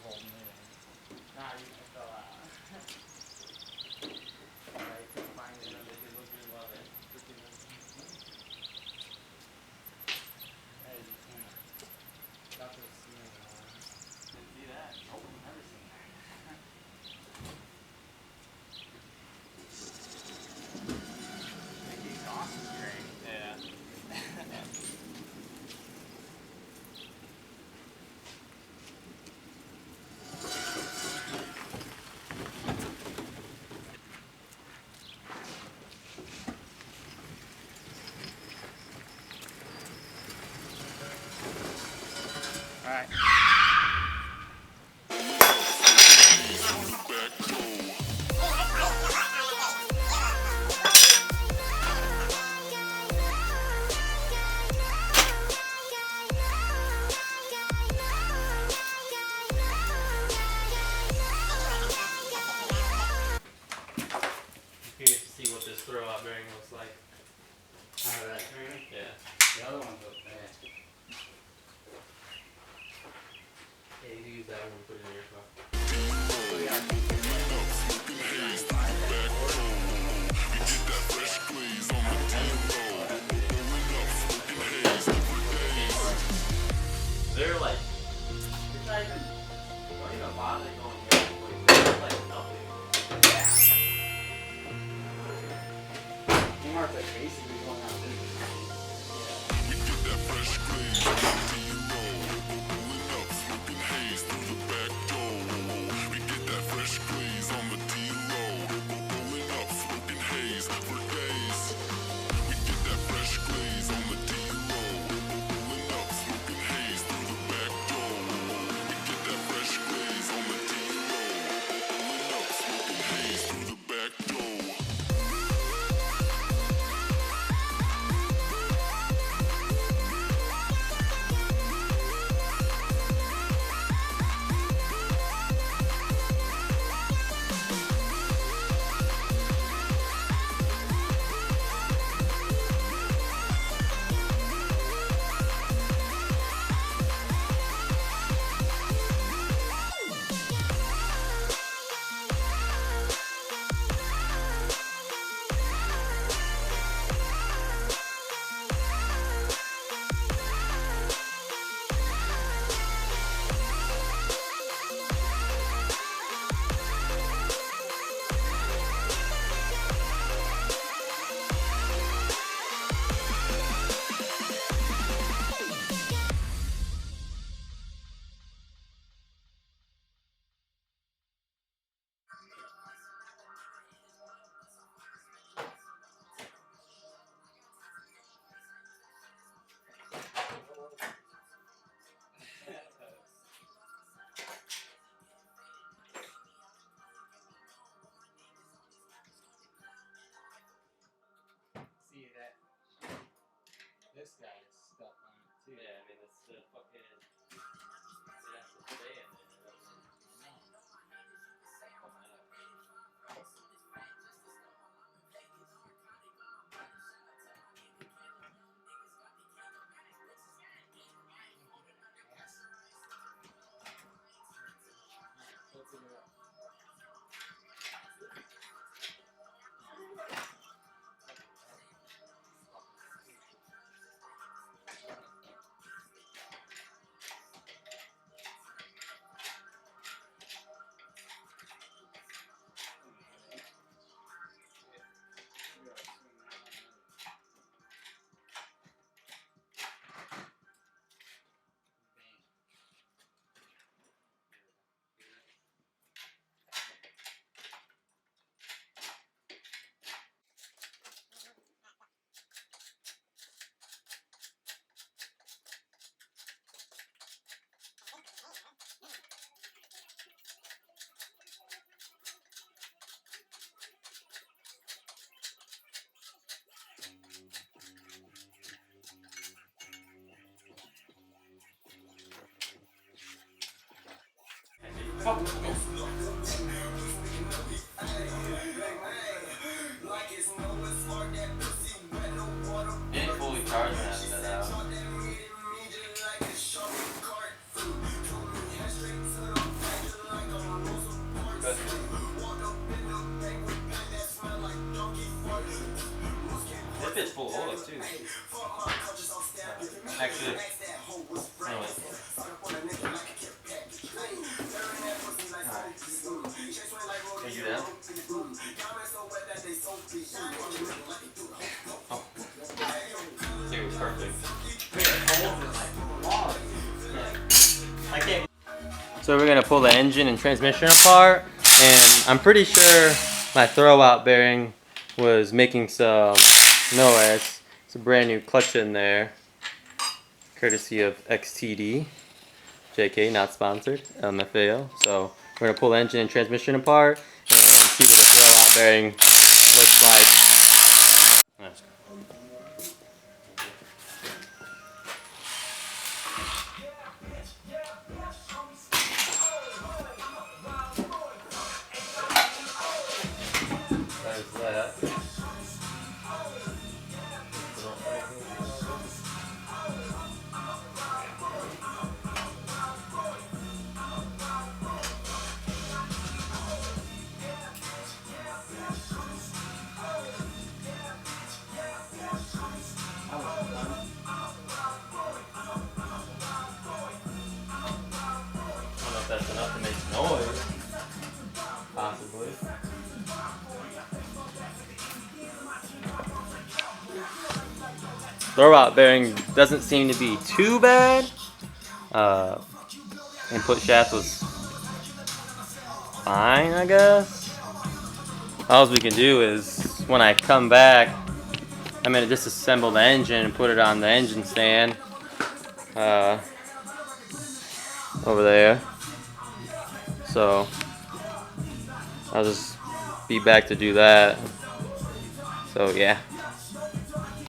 cold knitting. Not even it fell out. I couldn't find it under the look and love it. Freaking hey, you can't. Got this smear on. Didn't see that? Nope, never seen that. Mickey sauce is great. Yeah. Alright. You get to see what this throw-out bearing looks like. Out of that turn? Yeah. The other one's up there. Yeah, you can use that one and put it in your car. They're like, it's not even, don't even bother going here. It's like nothing. Kmart's like basically going out of business. We get that fresh glaze on the D-roll. Pulling up, smoking haze through the back door. We get that fresh glaze on the D-roll. Pulling up, smoking haze for days. We get that fresh glaze on the D-roll. Pulling up, smoking haze through the back door. We get that fresh glaze on the D-roll. Pulling up, smoking haze through the back door. See that? This guy is stuck on it too. Yeah, I mean, it's the fucking, it has to stay in there. It doesn't come out. Let's figure it out. Ain't fully charged that out. bolas too. Actually, anyway. Can you do that? Oh. It was perfect. I can't. So we're gonna pull the engine and transmission apart, and I'm pretty sure my throwout bearing was making some noise. It's a brand new clutch in there, courtesy of XTD. JK, not sponsored, LMFAO. So we're gonna pull the engine and transmission apart and see what the throwout bearing looks like. Nice. That. I don't know if that's enough to make noise. Possibly. Throwout bearing doesn't seem to be too bad. Input shaft was fine, I guess. All we can do is when I come back, I'm gonna disassemble the engine and put it on the engine stand over there. So I'll just be back to do that. So yeah.